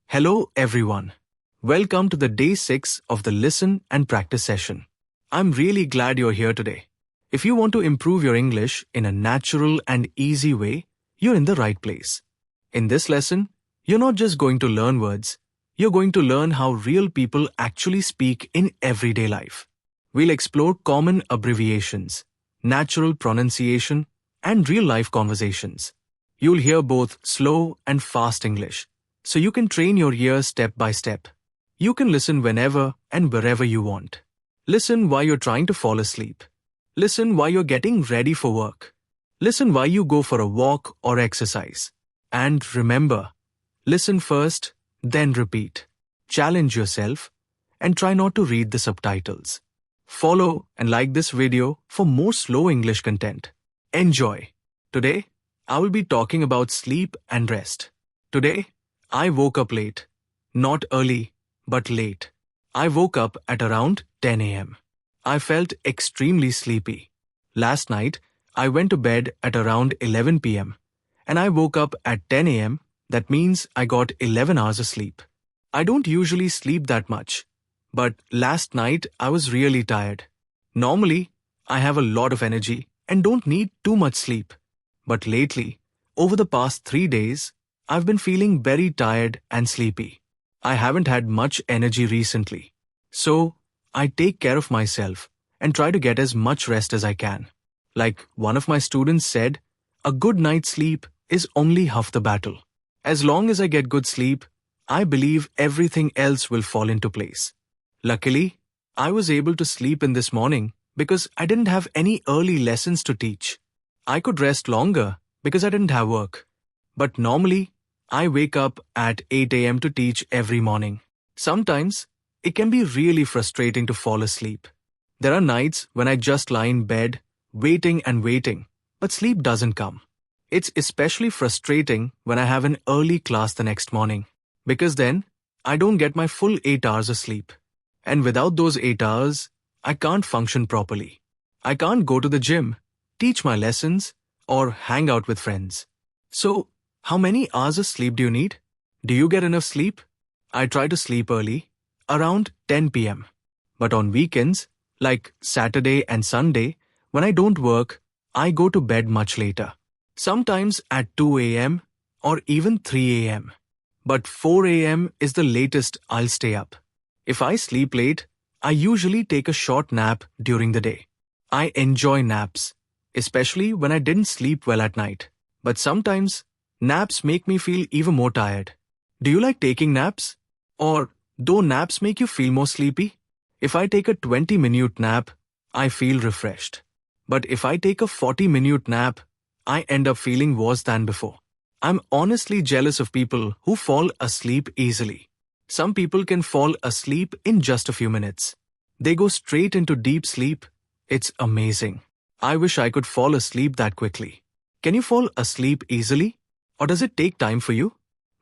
Hello everyone. Welcome to the day 6 of the listen and practice session. I'm really glad you're here today. If you want to improve your English in a natural and easy way, you're in the right place. In this lesson, you're not just going to learn words, you're going to learn how real people actually speak in everyday life. We'll explore common abbreviations, natural pronunciation, and real-life conversations. You'll hear both slow and fast English, so you can train your ears step by step. You can listen whenever and wherever you want. Listen while you're trying to fall asleep. Listen while you're getting ready for work. Listen while you go for a walk or exercise. And remember, listen first, then repeat. Challenge yourself and try not to read the subtitles. Follow and like this video for more slow English content. Enjoy. Today, I will be talking about sleep and rest. Today, I woke up late. Not early, but late. I woke up at around 10 a.m. I felt extremely sleepy. Last night, I went to bed at around 11 p.m. and I woke up at 10 a.m. That means I got 11 hours of sleep. I don't usually sleep that much, but last night I was really tired. Normally, I have a lot of energy and don't need too much sleep. But lately, over the past 3 days, I've been feeling very tired and sleepy. I haven't had much energy recently. So, I take care of myself and try to get as much rest as I can. Like one of my students said, a good night's sleep is only half the battle. As long as I get good sleep, I believe everything else will fall into place. Luckily, I was able to sleep in this morning because I didn't have any early lessons to teach. I could rest longer because I didn't have work. But normally, I wake up at 8 a.m. to teach every morning. Sometimes, it can be really frustrating to fall asleep. There are nights when I just lie in bed, waiting and waiting, but sleep doesn't come. It's especially frustrating when I have an early class the next morning, because then, I don't get my full 8 hours of sleep. And without those 8 hours, I can't function properly. I can't go to the gym, teach my lessons, or hang out with friends. So, how many hours of sleep do you need? Do you get enough sleep? I try to sleep early, around 10 p.m. But on weekends, like Saturday and Sunday, when I don't work, I go to bed much later. Sometimes at 2 a.m. or even 3 a.m. But 4 a.m. is the latest I'll stay up. If I sleep late, I usually take a short nap during the day. I enjoy naps, especially when I didn't sleep well at night. But sometimes, naps make me feel even more tired. Do you like taking naps? Or do naps make you feel more sleepy? If I take a 20-minute nap, I feel refreshed. But if I take a 40-minute nap, I end up feeling worse than before. I'm honestly jealous of people who fall asleep easily. Some people can fall asleep in just a few minutes. They go straight into deep sleep. It's amazing. I wish I could fall asleep that quickly. Can you fall asleep easily? Or does it take time for you?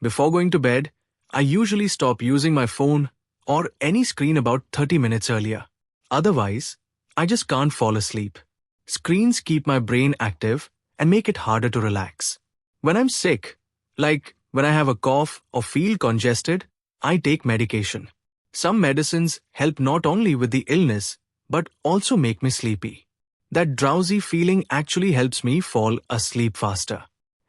Before going to bed, I usually stop using my phone or any screen about 30 minutes earlier. Otherwise, I just can't fall asleep. Screens keep my brain active and make it harder to relax. When I'm sick, like when I have a cough or feel congested, I take medication. Some medicines help not only with the illness, but also make me sleepy. That drowsy feeling actually helps me fall asleep faster.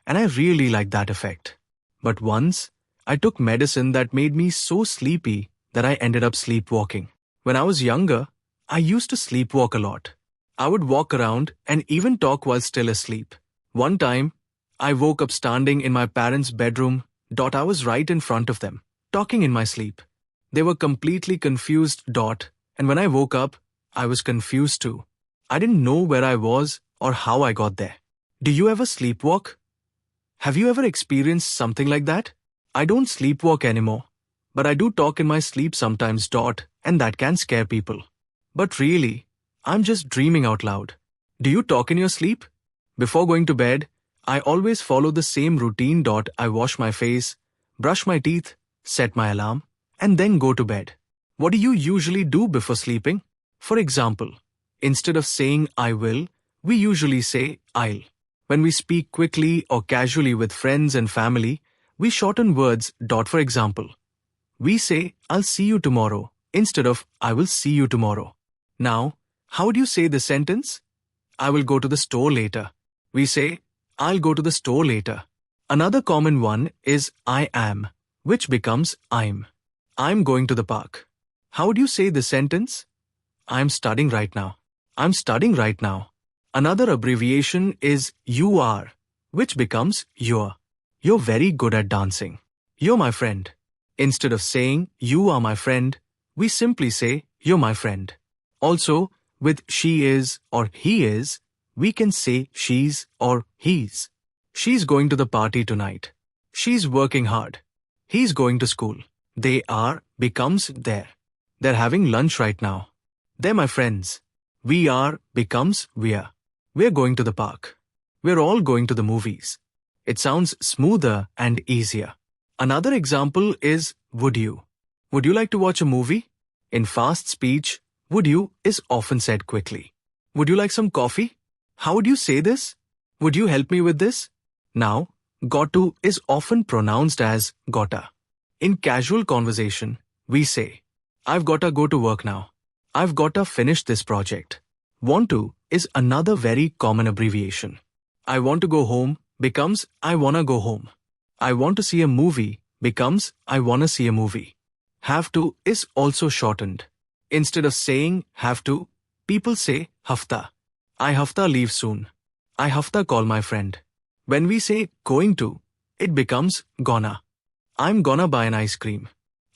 And I really like that effect. But once, I took medicine that made me so sleepy that I ended up sleepwalking. When I was younger, I used to sleepwalk a lot. I would walk around and even talk while still asleep. One time, I woke up standing in my parents' bedroom. I was right in front of them, talking in my sleep. They were completely confused. And when I woke up, I was confused too. I didn't know where I was or how I got there. Do you ever sleepwalk? Have you ever experienced something like that? I don't sleepwalk anymore, but I do talk in my sleep sometimes. And that can scare people. But really, I'm just dreaming out loud. Do you talk in your sleep? Before going to bed, I always follow the same routine. I wash my face, brush my teeth, set my alarm, and then go to bed. What do you usually do before sleeping? For example, instead of saying I will, we usually say I'll. When we speak quickly or casually with friends and family, we shorten words. For example, We say, I'll see you tomorrow instead of I will see you tomorrow. Now, how do you say this sentence? I will go to the store later. We say, I'll go to the store later. Another common one is I am, which becomes I'm. I'm going to the park. How do you say this sentence? I'm studying right now. I'm studying right now. Another abbreviation is you are, which becomes you're. You're very good at dancing. You're my friend. Instead of saying you are my friend, we simply say you're my friend. Also, with she is or he is, we can say she's or he's. She's going to the party tonight. She's working hard. He's going to school. They are becomes they're. They're having lunch right now. They're my friends. We are becomes we're. We're going to the park. We're all going to the movies. It sounds smoother and easier. Another example is would you. Would you like to watch a movie? In fast speech, would you is often said quickly. Would you like some coffee? How would you say this? Would you help me with this? Now, got to is often pronounced as gotta. In casual conversation, we say, I've gotta go to work now. I've gotta finish this project. Want to is another very common abbreviation. I want to go home becomes I wanna go home. I want to see a movie becomes I wanna see a movie. Have to is also shortened. Instead of saying have to, people say hafta. I hafta leave soon. I hafta call my friend. When we say going to, it becomes gonna. I'm gonna buy an ice cream.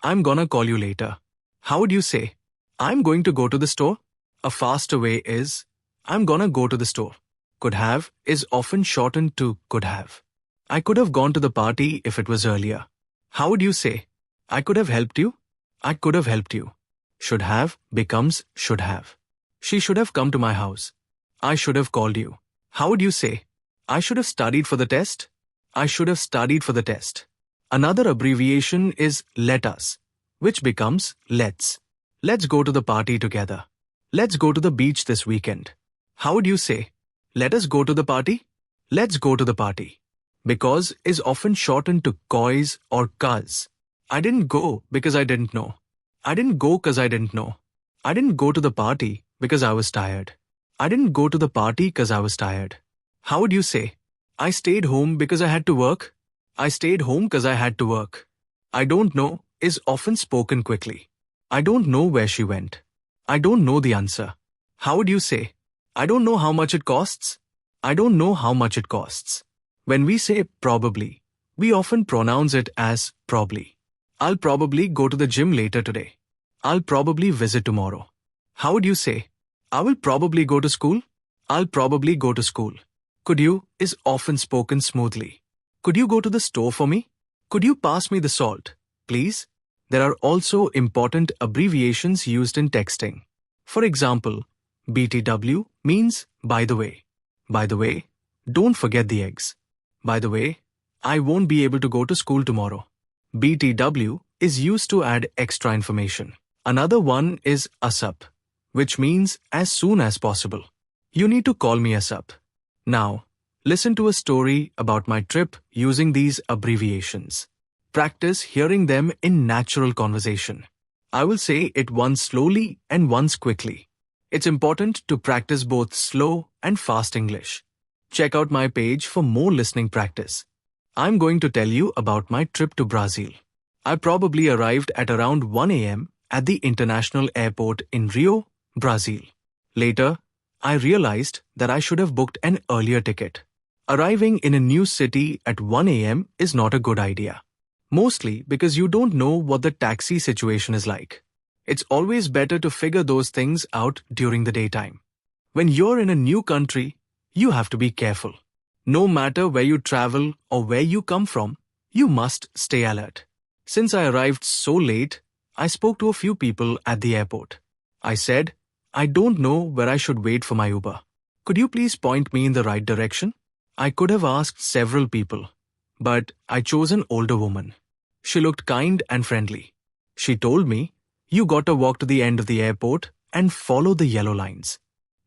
I'm gonna call you later. How would you say? I'm going to go to the store? A faster way is I'm gonna go to the store. Could have is often shortened to could have. I could have gone to the party if it was earlier. How would you say? I could have helped you? I could have helped you. Should have becomes should have. She should have come to my house. I should have called you. How would you say? I should have studied for the test? I should have studied for the test. Another abbreviation is let us, which becomes let's. Let's go to the party together. Let's go to the beach this weekend. How would you say? Let us go to the party? Let's go to the party. Because is often shortened to cois or cuz. I didn't go because I didn't know. I didn't go because I didn't know. I didn't go to the party because I was tired. I didn't go to the party because I was tired. How would you say? I stayed home because I had to work. I stayed home because I had to work. I don't know is often spoken quickly. I don't know where she went. I don't know the answer. How would you say? I don't know how much it costs. I don't know how much it costs. When we say probably, we often pronounce it as probably. I'll probably go to the gym later today. I'll probably visit tomorrow. How would you say? I will probably go to school. I'll probably go to school. Could you is often spoken smoothly. Could you go to the store for me? Could you pass me the salt, please? There are also important abbreviations used in texting. For example, BTW means by the way. By the way, don't forget the eggs. By the way, I won't be able to go to school tomorrow. BTW is used to add extra information. Another one is ASAP, which means as soon as possible. You need to call me ASAP. Now, listen to a story about my trip using these abbreviations. Practice hearing them in natural conversation. I will say it once slowly and once quickly. It's important to practice both slow and fast English. Check out my page for more listening practice. I'm going to tell you about my trip to Brazil. I probably arrived at around 1 a.m. at the international airport in Rio, Brazil. Later, I realized that I should have booked an earlier ticket. Arriving in a new city at 1 a.m. is not a good idea. Mostly because you don't know what the taxi situation is like. It's always better to figure those things out during the daytime. When you're in a new country, you have to be careful. No matter where you travel or where you come from, you must stay alert. Since I arrived so late, I spoke to a few people at the airport. I said, I don't know where I should wait for my Uber. Could you please point me in the right direction? I could have asked several people, but I chose an older woman. She looked kind and friendly. She told me, you gotta walk to the end of the airport and follow the yellow lines.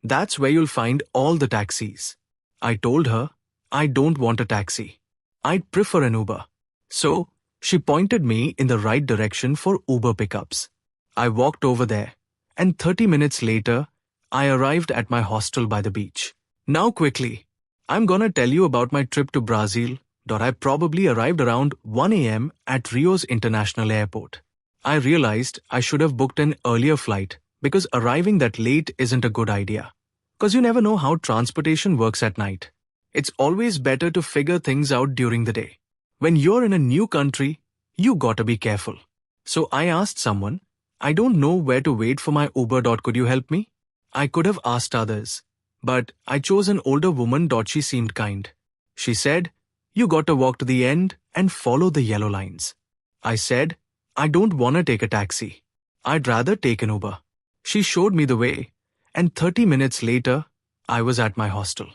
That's where you'll find all the taxis. I told her, I don't want a taxi. I'd prefer an Uber. So, She pointed me in the right direction for Uber pickups. I walked over there, and 30 minutes later, I arrived at my hostel by the beach. Now quickly, I'm gonna tell you about my trip to Brazil. I probably arrived around 1 a.m. at Rio's International Airport. I realized I should have booked an earlier flight because arriving that late isn't a good idea. Because you never know how transportation works at night. It's always better to figure things out during the day. When you're in a new country, you gotta be careful. So I asked someone, I don't know where to wait for my Uber. Could you help me? I could have asked others, but I chose an older woman. She seemed kind. She said, you gotta walk to the end and follow the yellow lines. I said, I don't wanna take a taxi. I'd rather take an Uber. She showed me the way, and 30 minutes later, I was at my hostel.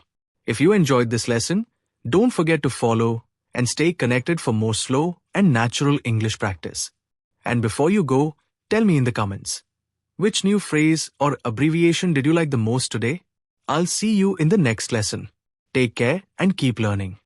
If you enjoyed this lesson, don't forget to follow and stay connected for more slow and natural English practice. And before you go, tell me in the comments, which new phrase or abbreviation did you like the most today? I'll see you in the next lesson. Take care and keep learning.